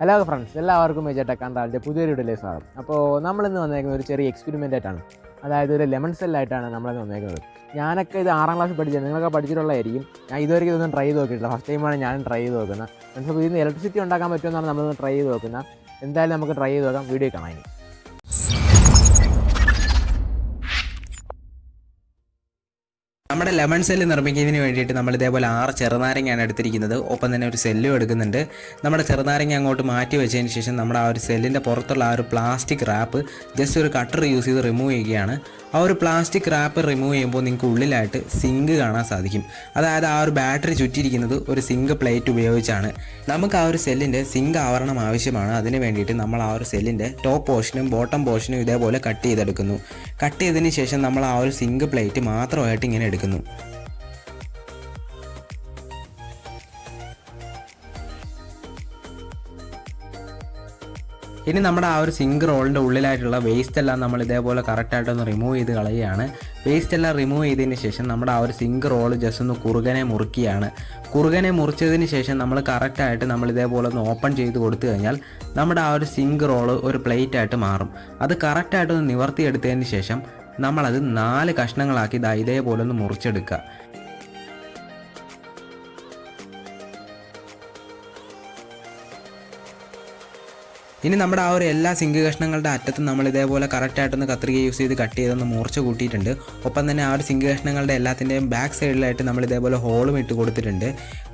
Hello friends, എല്ലാവർക്കും major കണ്ടാലിൻ്റെ പുതിയൊരു വീഡിയോയിലേക്ക് സ്വാഗതം. അപ്പോൾ നമ്മളിന്ന് വന്നേക്കുന്നത് ഒരു ചെറിയ എക്സ്പെരിമെൻ്റ് ആയിട്ടാണ്. അതായത് ഒരു ലെമൺ സെല്ലായിട്ടാണ് നമ്മളിന്ന് വന്നേക്കുന്നത്. ഞാനൊക്കെ ഇത് 6ാം ക്ലാസ്സിൽ പഠിച്ചത്, നിങ്ങളൊക്കെ പഠിച്ചിട്ടുള്ളതായിരിക്കും. ഞാൻ ഇതുവരെയ്ക്കും ഇതൊന്നും ട്രൈ ചെയ്ത് നോക്കിയിട്ടില്ല. ഫസ്റ്റ് ടൈമാണ് ഞാൻ ട്രൈ ചെയ്ത് നോക്കുന്നത്. ഫ്രണ്ട്സ്, അപ്പോൾ ഇതിന് ഇലക്ട്രിസിറ്റി ഉണ്ടാക്കാൻ പറ്റുമെന്നാണ് നമ്മളൊന്ന് ട്രൈ ചെയ്ത് നോക്കുന്നത്. എന്തായാലും നമുക്ക് ട്രൈ ചെയ്ത് നോക്കാം. വീഡിയോ കാണാൻ. നമ്മുടെ ലെമൺ സെല്ല് നിർമ്മിക്കുന്നതിന് വേണ്ടിയിട്ട് നമ്മൾ ഇതേപോലെ 6 ചെറുനാരങ്ങയാണ് എടുത്തിരിക്കുന്നത്. ഒപ്പം തന്നെ ഒരു സെല്ലും എടുക്കുന്നുണ്ട്. നമ്മുടെ ചെറുനാരങ്ങ അങ്ങോട്ട് മാറ്റി വെച്ചതിന് ശേഷം നമ്മുടെ ആ ഒരു സെല്ലിൻ്റെ പുറത്തുള്ള ആ ഒരു പ്ലാസ്റ്റിക് റാപ്പ് ജസ്റ്റ് ഒരു കട്ടർ യൂസ് ചെയ്ത് റിമൂവ് ചെയ്യുകയാണ്. ആ ഒരു പ്ലാസ്റ്റിക് റാപ്പ് റിമൂവ് ചെയ്യുമ്പോൾ നിങ്ങൾക്ക് ഉള്ളിലായിട്ട് സിങ്ക് കാണാൻ സാധിക്കും. അതായത് ആ ഒരു ബാറ്ററി ചുറ്റിയിരിക്കുന്നത് ഒരു സിങ്ക് പ്ലേറ്റ് ഉപയോഗിച്ചാണ്. നമുക്ക് ആ ഒരു സെല്ലിൻ്റെ സിങ്ക് ആവരണം ആവശ്യമാണ്. അതിന് വേണ്ടിയിട്ട് നമ്മൾ ആ ഒരു സെല്ലിൻ്റെ ടോപ്പ് പോർഷനും ബോട്ടം പോർഷനും ഇതേപോലെ കട്ട് ചെയ്തെടുക്കുന്നു. കട്ട് ചെയ്തതിന് ശേഷം നമ്മൾ ആ ഒരു സിങ്ക് പ്ലേറ്റ് മാത്രമായിട്ട് ഇങ്ങനെ എടുക്കുന്നു. ഇനി നമ്മുടെ ആ ഒരു സിങ്ക് റോളിൻ്റെ ഉള്ളിലായിട്ടുള്ള വേസ്റ്റ് എല്ലാം നമ്മൾ ഇതേപോലെ കറക്റ്റായിട്ടൊന്ന് റിമൂവ് ചെയ്ത് കളയുകയാണ്. വേസ്റ്റ് എല്ലാം റിമൂവ് ചെയ്തതിന് ശേഷം നമ്മുടെ ആ ഒരു സിങ്ക് റോള് ജസ്റ്റ് ഒന്ന് കുറുകനെ മുറിക്കുകയാണ്. കുറുകനെ മുറിച്ചതിന് ശേഷം നമ്മൾ കറക്റ്റായിട്ട് നമ്മൾ ഇതേപോലെ ഒന്ന് ഓപ്പൺ ചെയ്ത് കൊടുത്തു കഴിഞ്ഞാൽ നമ്മുടെ ആ ഒരു സിങ്ക് റോള് ഒരു പ്ലേറ്റായിട്ട് മാറും. അത് കറക്റ്റായിട്ടൊന്ന് നിവർത്തിയെടുത്തതിന് ശേഷം നമ്മളത് 4 കഷ്ണങ്ങളാക്കി ഇതേപോലെ ഒന്ന് മുറിച്ചെടുക്കുക. ഇനി നമ്മുടെ ആ ഒരു എല്ലാ സിങ്ക് കഷ്ണങ്ങളുടെ അറ്റത്തും നമ്മൾ ഇതേപോലെ കറക്റ്റായിട്ടൊന്ന് കത്രിക യൂസ് ചെയ്ത് കട്ട് ചെയ്തൊന്ന് മൂർച്ച കൂട്ടിയിട്ടുണ്ട്. ഒപ്പം തന്നെ ആ ഒരു സിങ്ക് കഷ്ണങ്ങളുടെ എല്ലാത്തിൻ്റെയും ബാക്ക് സൈഡിലായിട്ട് നമ്മൾ ഇതേപോലെ ഹോളും ഇട്ട് കൊടുത്തിട്ടുണ്ട്.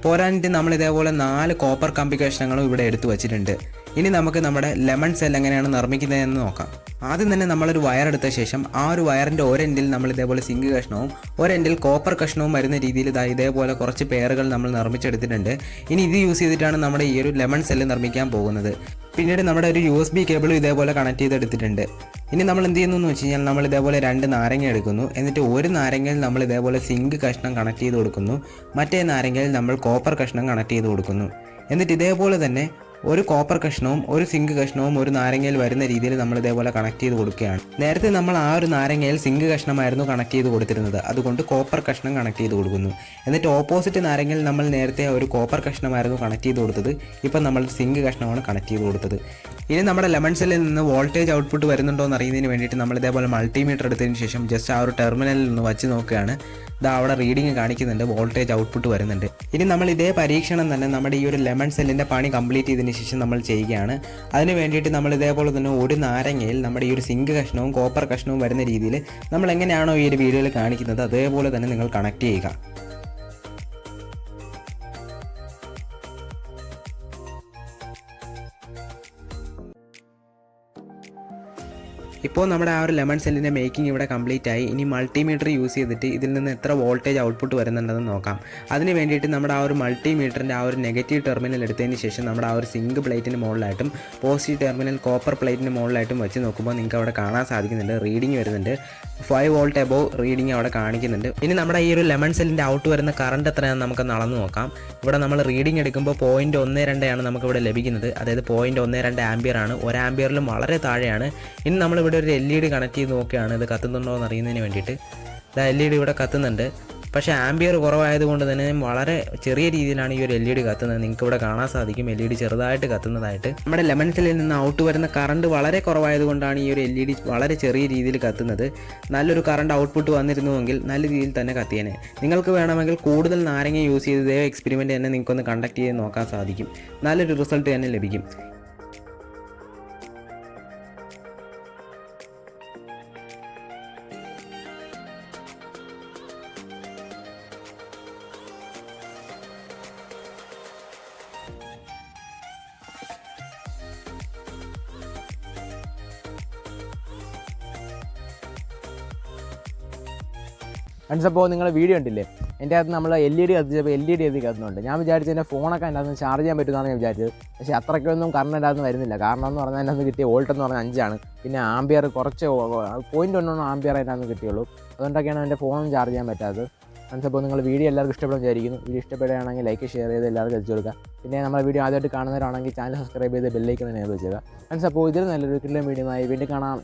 പോരാഞ്ഞിട്ട് നമ്മൾ ഇതേപോലെ 4 കോപ്പർ കമ്പി കഷ്ണങ്ങളും ഇവിടെ എടുത്തു വച്ചിട്ടുണ്ട്. ഇനി നമുക്ക് നമ്മുടെ ലെമൺ സെൽ എങ്ങനെയാണ് നിർമ്മിക്കുന്നതെന്ന് നോക്കാം. ആദ്യം തന്നെ നമ്മളൊരു വയർ എടുത്ത ശേഷം ആ ഒരു വയറിൻ്റെ ഒരെൻഡിൽ നമ്മൾ ഇതേപോലെ സിങ്ക് കഷ്ണവും ഒരെൻഡിൽ കോപ്പർ കഷ്ണവും വരുന്ന രീതിയിൽ ഇതേപോലെ കുറച്ച് പെയറുകൾ നമ്മൾ നിർമ്മിച്ചെടുത്തിട്ടുണ്ട്. ഇനി ഇത് യൂസ് ചെയ്തിട്ടാണ് നമ്മുടെ ഈ ഒരു ലെമൺ സെല്ല് നിർമ്മിക്കാൻ പോകുന്നത്. പിന്നീട് നമ്മുടെ ഒരു USB കേബിളും ഇതേപോലെ കണക്ട് ചെയ്തെടുത്തിട്ടുണ്ട്. ഇനി നമ്മൾ എന്ത് ചെയ്യുന്നു എന്ന് വെച്ച് കഴിഞ്ഞാൽ നമ്മൾ ഇതേപോലെ 2 നാരങ്ങ എടുക്കുന്നു. എന്നിട്ട് ഒരു നാരങ്ങയിൽ നമ്മൾ ഇതേപോലെ സിങ്ക് കഷ്ണം കണക്ട് ചെയ്ത് കൊടുക്കുന്നു. മറ്റേ നാരങ്ങയിൽ നമ്മൾ കോപ്പർ കഷ്ണം കണക്ട് ചെയ്ത് കൊടുക്കുന്നു. എന്നിട്ട് ഇതേപോലെ തന്നെ ഒരു കോപ്പർ കഷ്ണവും ഒരു സിങ്ക് കഷ്ണവും ഒരു നാരങ്ങയിൽ വരുന്ന രീതിയിൽ നമ്മൾ ഇതേപോലെ കണക്ട് ചെയ്ത് കൊടുക്കുകയാണ്. നേരത്തെ നമ്മൾ ആ ഒരു നാരങ്ങയിൽ സിങ്ക് കഷ്ണമായിരുന്നു കണക്ട് ചെയ്ത് കൊടുത്തിരുന്നത്. അതുകൊണ്ട് കോപ്പർ കഷ്ണം കണക്ട് ചെയ്ത് കൊടുക്കുന്നു. എന്നിട്ട് ഓപ്പോസിറ്റ് നാരങ്ങയിൽ നമ്മൾ നേരത്തെ ഒരു കോപ്പർ കഷ്ണമായിരുന്നു കണക്ട് ചെയ്ത് കൊടുത്തത്. ഇപ്പം നമ്മൾ സിങ്ക് കഷ്ണമാണ് കണക്ട് ചെയ്ത് കൊടുത്തത്. ഇനി നമ്മുടെ ലെമൺ സെല്ലിൽ നിന്ന് വോൾട്ടേജ് ഔട്ട്പുട്ട് വരുന്നുണ്ടോ എന്ന് അറിയുന്നതിന് വേണ്ടിയിട്ട് നമ്മൾ ഇതേപോലെ മൾട്ടിമീറ്റർ എടുത്തതിന് ശേഷം ജസ്റ്റ് ആ ഒരു ടെർമിനലിൽ ഒന്ന് വച്ച് നോക്കുകയാണ്. അവിടെ റീഡിങ് കാണിക്കുന്നുണ്ട്, വോൾട്ടേജ് ഔട്ട്പുട്ട് വരുന്നുണ്ട്. ഇനി നമ്മൾ ഇതേ പരീക്ഷണം തന്നെ നമ്മുടെ ഈ ഒരു ലെമൺ സെല്ലിൻ്റെ പണി കംപ്ലീറ്റ് ചെയ്തതിന് ശേഷം നമ്മൾ ചെയ്യുകയാണ്. അതിന് വേണ്ടിയിട്ട് നമ്മൾ ഇതേപോലെ തന്നെ ഒരു നാരങ്ങയിൽ നമ്മുടെ ഈ ഒരു സിങ്ക് കഷ്ണവും കോപ്പർ കഷ്ണവും വരുന്ന രീതിയിൽ നമ്മൾ എങ്ങനെയാണോ ഈ ഒരു വീഡിയോയിൽ കാണിക്കുന്നത് അതേപോലെ തന്നെ നിങ്ങൾ കണക്ട് ചെയ്യുക. ഇപ്പോൾ നമ്മുടെ ആ ഒരു ലെമൺ സെല്ലിൻ്റെ മേക്കിംഗ് ഇവിടെ കംപ്ലീറ്റ് ആയി. ഇനി മൾട്ടിമീറ്റർ യൂസ് ചെയ്തിട്ട് ഇതിൽ നിന്ന് എത്ര വോൾട്ടേജ് ഔട്ട്പുട്ട് വരുന്നുണ്ടെന്ന് നോക്കാം. അതിന് വേണ്ടിയിട്ട് നമ്മുടെ ആ ഒരു മൾട്ടിമീറ്ററിൻ്റെ ആ ഒരു നെഗറ്റീവ് ടെർമിനൽ എടുത്തതിന് ശേഷം നമ്മുടെ ആ ഒരു സിങ്ക് പ്ലേറ്റിന് മുകളിലായിട്ടും പോസിറ്റീവ് ടെർമിനൽ കോപ്പർ പ്ലേറ്റിന് മുകളിലായിട്ടും വെച്ച് നോക്കുമ്പോൾ നിങ്ങൾക്ക് അവിടെ കാണാൻ സാധിക്കുന്നുണ്ട്, റീഡിങ് വരുന്നുണ്ട്. 5 വോൾട്ട് എബോവ് റീഡിങ് അവിടെ കാണിക്കുന്നുണ്ട്. ഇനി നമ്മുടെ ഈ ഒരു ലെമൺ സെല്ലിൻ്റെ ഔട്ട് വരുന്ന കറണ്ട് എത്രയാണെന്ന് നമുക്ക് അളന്ന് നോക്കാം. ഇവിടെ നമ്മൾ റീഡിങ് എടുക്കുമ്പോൾ 0.12 ആണ് നമുക്കിവിടെ ലഭിക്കുന്നത്. അതായത് 0.12 ആംപിയർ ആണ്. 1 ആംപിയറിലും വളരെ താഴെയാണ്. ഇനി നമ്മളിവിടെ ഒരു LED കണക്ട് ചെയ്ത് നോക്കുകയാണ് ഇത് കത്തുന്നുണ്ടോ എന്ന് അറിയുന്നതിന് വേണ്ടിയിട്ട്. LED ഇവിടെ കത്തുന്നുണ്ട്. പക്ഷേ ആംപിയർ കുറവായതുകൊണ്ട് തന്നെ വളരെ ചെറിയ രീതിയിലാണ് ഈ ഒരു LED കത്തുന്നത്. നിങ്ങൾക്ക് ഇവിടെ കാണാൻ സാധിക്കും LED ചെറുതായിട്ട് കത്തുന്നതായിട്ട്. നമ്മുടെ ലെമൺ സെല്ലിൽ നിന്ന് ഔട്ട് വരുന്ന കറണ്ട് വളരെ കുറവായതുകൊണ്ടാണ് ഈ ഒരു LED വളരെ ചെറിയ രീതിയിൽ കത്തുന്നത്. നല്ലൊരു കറണ്ട് ഔട്ട്പുട്ട് വന്നിരുന്നുവെങ്കിൽ നല്ല രീതിയിൽ തന്നെ കത്തിയേനെ. നിങ്ങൾക്ക് വേണമെങ്കിൽ കൂടുതൽ നാരങ്ങ യൂസ് ചെയ്ത് ഇതേ എക്സ്പെരിമെൻറ്റ് തന്നെ നിങ്ങൾക്കൊന്ന് കണ്ടക്ട് ചെയ്ത് നോക്കാൻ സാധിക്കും. നല്ലൊരു റിസൾട്ട് തന്നെ ലഭിക്കും. ഫ്രണ്ട്സ്, അപ്പോൾ നിങ്ങൾ വീഡിയോ ഉണ്ടില്ലേ, എൻ്റെ അകത്ത് നമ്മൾ LED കത്തിച്ചപ്പോൾ LED കത്തുന്നുണ്ട്. ഞാൻ വിചാരിച്ചു എൻ്റെ ഫോണൊക്കെ അതിനകത്ത് നിന്ന് ചാർജ് ചെയ്യാൻ പറ്റുമെന്നാണ് ഞാൻ വിചാരിച്ചത്. പക്ഷേ അത്രയ്ക്കൊന്നും കറണ്ട് അതിനകത്ത് വരുന്നില്ല. കാരണം എന്ന് പറഞ്ഞാൽ അതിനകത്ത് കിട്ടിയ വോൾട്ട് എന്ന് പറഞ്ഞാൽ 5 ആണ്. പിന്നെ ആംപിയർ കുറച്ച് 0.1 ആംപിയർ അതിനകത്ത് കിട്ടിയുള്ളൂ. അതുകൊണ്ടൊക്കെയാണ് എൻ്റെ ഫോണൊന്നും ചാർജ് ചെയ്യാൻ പറ്റാത്തത്. ഫ്രണ്ട്സ്, അപ്പോൾ നിങ്ങൾ വീഡിയോ എല്ലാവർക്കും ഇഷ്ടപ്പെടുമെന്ന് വിചാരിക്കുന്നു. വീഡിയോ ഇഷ്ടപ്പെടുകയാണെങ്കിൽ ലൈക്ക് ഷെയർ ചെയ്ത് എല്ലാവർക്കും എത്തിച്ചു കൊടുക്കുക. പിന്നെ നമ്മുടെ വീഡിയോ ആദ്യമായിട്ട് കാണുന്നവരാണെങ്കിൽ ചാനൽ സബ്സ്ക്രൈബ് ചെയ്ത് ബെല്ലൈക്കൺ എനേബിൾ ചെയ്യുക. ഫ്രണ്ട്സ്, അപ്പോൾ ഇതിൽ നല്ലൊരു കിട്ടുന്ന വീഡിയോ ആയി വീണ്ടും കാണാം.